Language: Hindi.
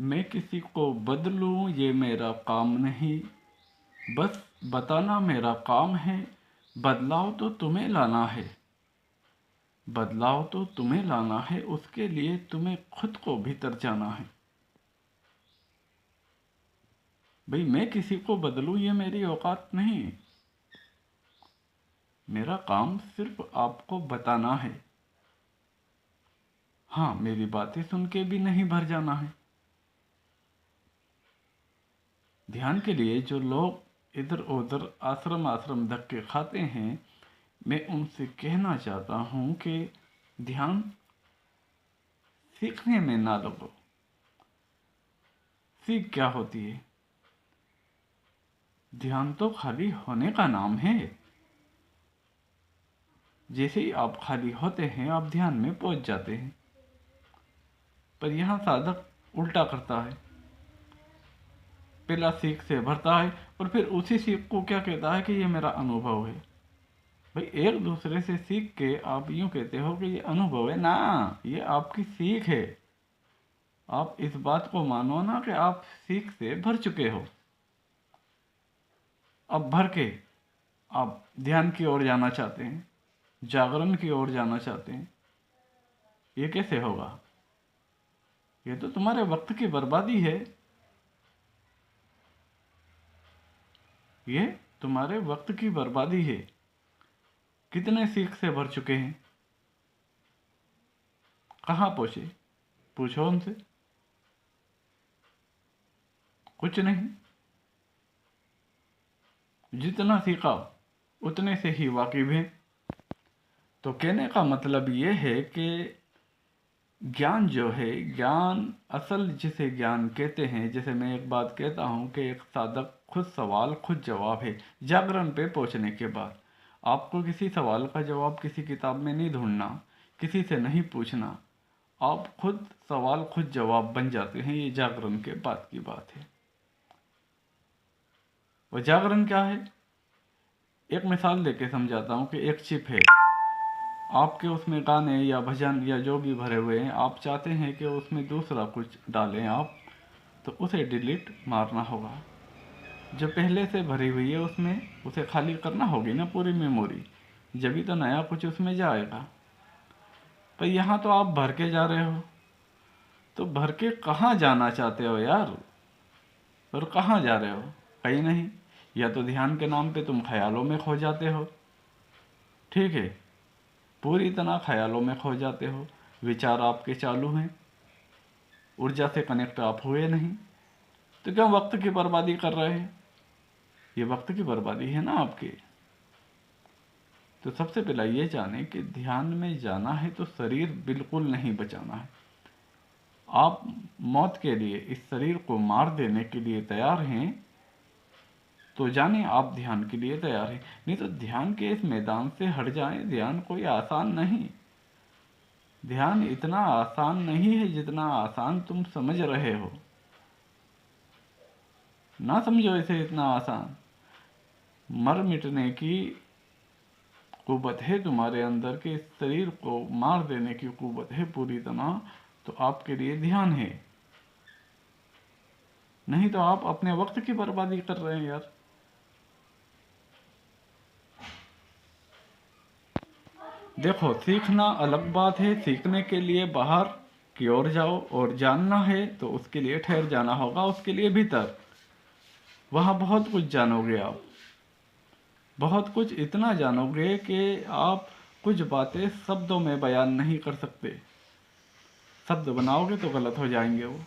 मैं किसी को बदलूं ये मेरा काम नहीं, बस बताना मेरा काम है। बदलाव तो तुम्हें लाना है, बदलाव तो तुम्हें लाना है, उसके लिए तुम्हें खुद को भीतर जाना है। भाई मैं किसी को बदलूं ये मेरी औकात नहीं, मेरा काम सिर्फ आपको बताना है। हाँ, मेरी बातें सुन के भी नहीं भर जाना है। ध्यान के लिए जो लोग इधर उधर आश्रम आश्रम धक्के खाते हैं, मैं उनसे कहना चाहता हूं कि ध्यान सीखने में ना लगो। सीख क्या होती है? ध्यान तो खाली होने का नाम है। जैसे ही आप खाली होते हैं आप ध्यान में पहुंच जाते हैं। पर यहां साधक उल्टा करता है, पहला सीख से भरता है और फिर उसी सीख को क्या कहता है कि ये मेरा अनुभव है। भाई एक दूसरे से सीख के आप यूं कहते हो कि ये अनुभव है ना, ये आपकी सीख है। आप इस बात को मानो ना कि आप सीख से भर चुके हो। अब भर के आप ध्यान की ओर जाना चाहते हैं, जागरण की ओर जाना चाहते हैं। ये कैसे होगा? ये तो तुम्हारे वक्त की बर्बादी है। ये तुम्हारे वक्त की बर्बादी है। कितने सीख से भर चुके हैं? कहाँ पहुंचे? पूछो उनसे। कुछ नहीं। जितना सीखा उतने से ही वाकिफ है। तो कहने का मतलब ये है कि ज्ञान जो है, ज्ञान असल जिसे ज्ञान कहते हैं, जैसे मैं एक बात कहता हूँ कि एक साधक खुद सवाल खुद जवाब है। जागरण पे पहुँचने के बाद आपको किसी सवाल का जवाब किसी किताब में नहीं ढूंढना, किसी से नहीं पूछना, आप खुद सवाल खुद जवाब बन जाते हैं। ये जागरण के बाद की बात है। वह जागरण क्या है? एक मिसाल देके समझाता हूँ कि एक चिप है, आपके उसमें गाने या भजन या जो भी भरे हुए हैं, आप चाहते हैं कि उसमें दूसरा कुछ डालें आप, तो उसे डिलीट मारना होगा। जो पहले से भरी हुई है उसमें उसे खाली करना होगी ना पूरी मेमोरी, जब भी तो नया कुछ उसमें जाएगा। पर यहाँ तो आप भर के जा रहे हो, तो भर के कहाँ जाना चाहते हो यार? और कहाँ जा रहे हो? कहीं नहीं। या तो ध्यान के नाम पे तुम ख्यालों में खो जाते हो, ठीक है, पूरी तरह ख्यालों में खो जाते हो। विचार आपके चालू हैं, ऊर्जा से कनेक्ट आप हुए नहीं, तो क्यों वक्त की बर्बादी कर रहे हैं? ये वक्त की बर्बादी है ना आपकी। तो सबसे पहला ये जाने कि ध्यान में जाना है तो शरीर बिल्कुल नहीं बचाना है। आप मौत के लिए इस शरीर को मार देने के लिए तैयार हैं, तो जाने आप ध्यान के लिए तैयार हैं। नहीं तो ध्यान के इस मैदान से हट जाएं। ध्यान कोई आसान नहीं, ध्यान इतना आसान नहीं है जितना आसान तुम समझ रहे हो। ना समझो इसे इतना आसान। मर मिटने की कुव्वत है तुम्हारे अंदर के, इस शरीर को मार देने की कुव्वत है पूरी तरह, तो आपके लिए ध्यान है। नहीं तो आप अपने वक्त की बर्बादी कर रहे हैं यार। देखो, सीखना अलग बात है। सीखने के लिए बाहर की ओर जाओ, और जानना है तो उसके लिए ठहर जाना होगा, उसके लिए भीतर। वहां बहुत कुछ जानोगे आप, बहुत कुछ इतना जानोगे कि आप कुछ बातें शब्दों में बयान नहीं कर सकते। शब्द बनाओगे तो गलत हो जाएंगे वो।